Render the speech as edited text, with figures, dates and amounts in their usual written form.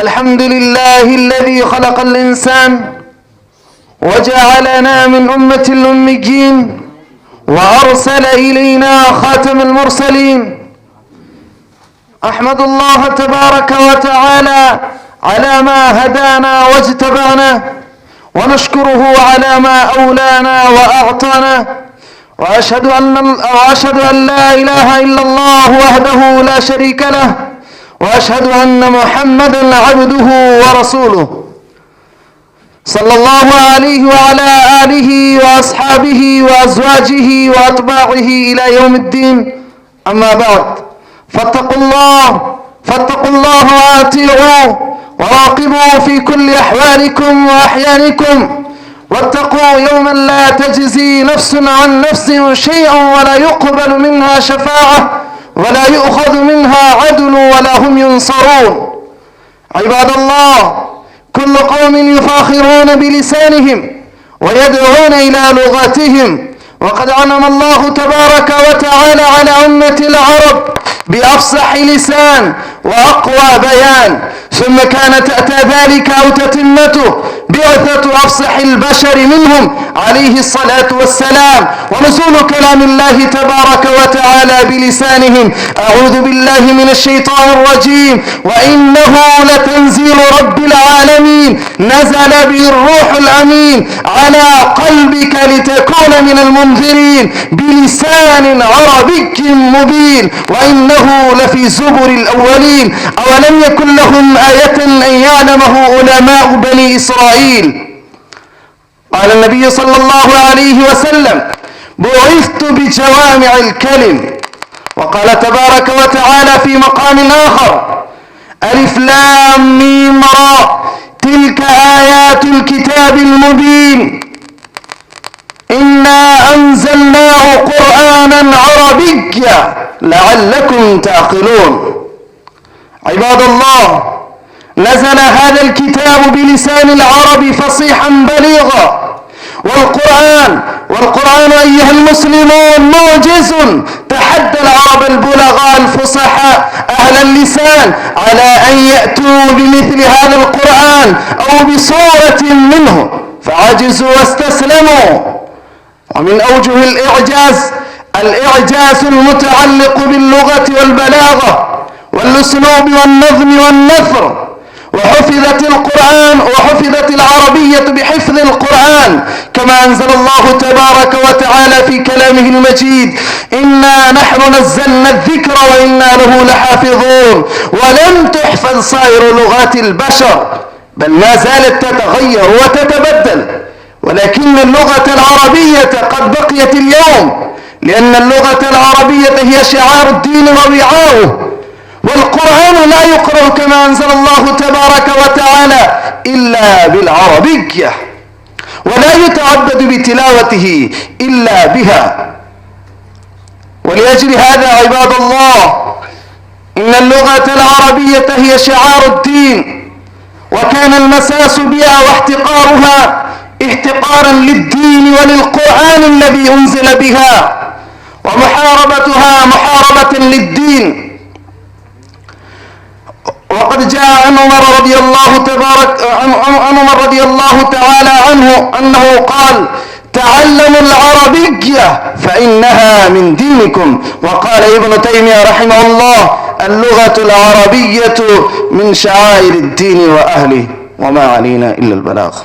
الحمد لله الذي خلق الإنسان وجعلنا من أمة الأميين وأرسل إلينا خاتم المرسلين. أحمد الله تبارك وتعالى على ما هدانا واجتبانا، ونشكره على ما أولانا وأعطانا، وأشهد أن لا إله إلا الله وحده لا شريك له، وأشهد أن محمدا عبده ورسوله صلى الله عليه وعلى آله وأصحابه وأزواجه وأتباعه إلى يوم الدين. أما بعد، فاتقوا الله وأطيعوه وراقبوا في كل أحوالكم وأحيانكم، واتقوا يوما لا تجزي نفس عن نفس شيئا ولا يقبل منها شفاعة ولا يؤخذ منها عدل ولا هم ينصرون. عباد الله، كل قوم يفاخرون بلسانهم ويدعون إلى لغتهم، وقد أنعم الله تبارك وتعالى على أمة العرب بأفصح لسان وأقوى بيان، ثم كانت تأتى ذلك أو تتمته بعثة أفصح البشر منهم عليه الصلاة والسلام، ونزول كلام الله تبارك وتعالى بلسانهم. أعوذ بالله من الشيطان الرجيم: وإنه لتنزيل رب العالمين نزل به الروح الأمين على قلبك لتكون من المنذرين بلسان عربي مبين، وإنه لفي زبر الأولين. أولم يكن لهم آية أن يعلمه علماء بني إسرائيل. قال النبي صلى الله عليه وسلم: بعثت بجوامع الكلم. وقال تبارك وتعالى في مقام آخر: ألف لام ميم را تلك آيات الكتاب المبين إنا أنزلناه قرآنا عربيا لعلكم تعقلون. عباد الله، نزل هذا الكتاب بلسان العرب فصيحا بليغا، والقرآن أيها المسلمون معجز تحدى العرب البلغاء الفصحاء أهل اللسان على أن يأتوا بمثل هذا القرآن أو بصورة منه، فعجزوا واستسلموا. ومن أوجه الإعجاز المتعلق باللغة والبلاغة والأسلوب والنظم والنثر. وحفظت العربية بحفظ القرآن، كما أنزل الله تبارك وتعالى في كلامه المجيد: إنا نحن نزلنا الذكر وإنا له لحافظون. ولم تحفظ سائر لغات البشر، بل ما زالت تتغير وتتبدل، ولكن اللغة العربية قد بقيت اليوم، لأن اللغة العربية هي شعار الدين ووعاؤه. والقرآن لا يقرأ كما أنزل الله تبارك وتعالى إلا بالعربية، ولا يتعبد بتلاوته إلا بها. ولأجل هذا عباد الله، إن اللغة العربية هي شعار الدين، وكان المساس بها واحتقارها احتقارا للدين وللقرآن الذي أنزل بها، ومحاربتها محاربة للدين. وقد جاء عن عمر رضي الله تعالى عنه أنه قال: تعلموا العربية فإنها من دينكم. وقال ابن تيمية رحمه الله: اللغة العربية من شعائر الدين وأهله، وما علينا إلا البلاغ.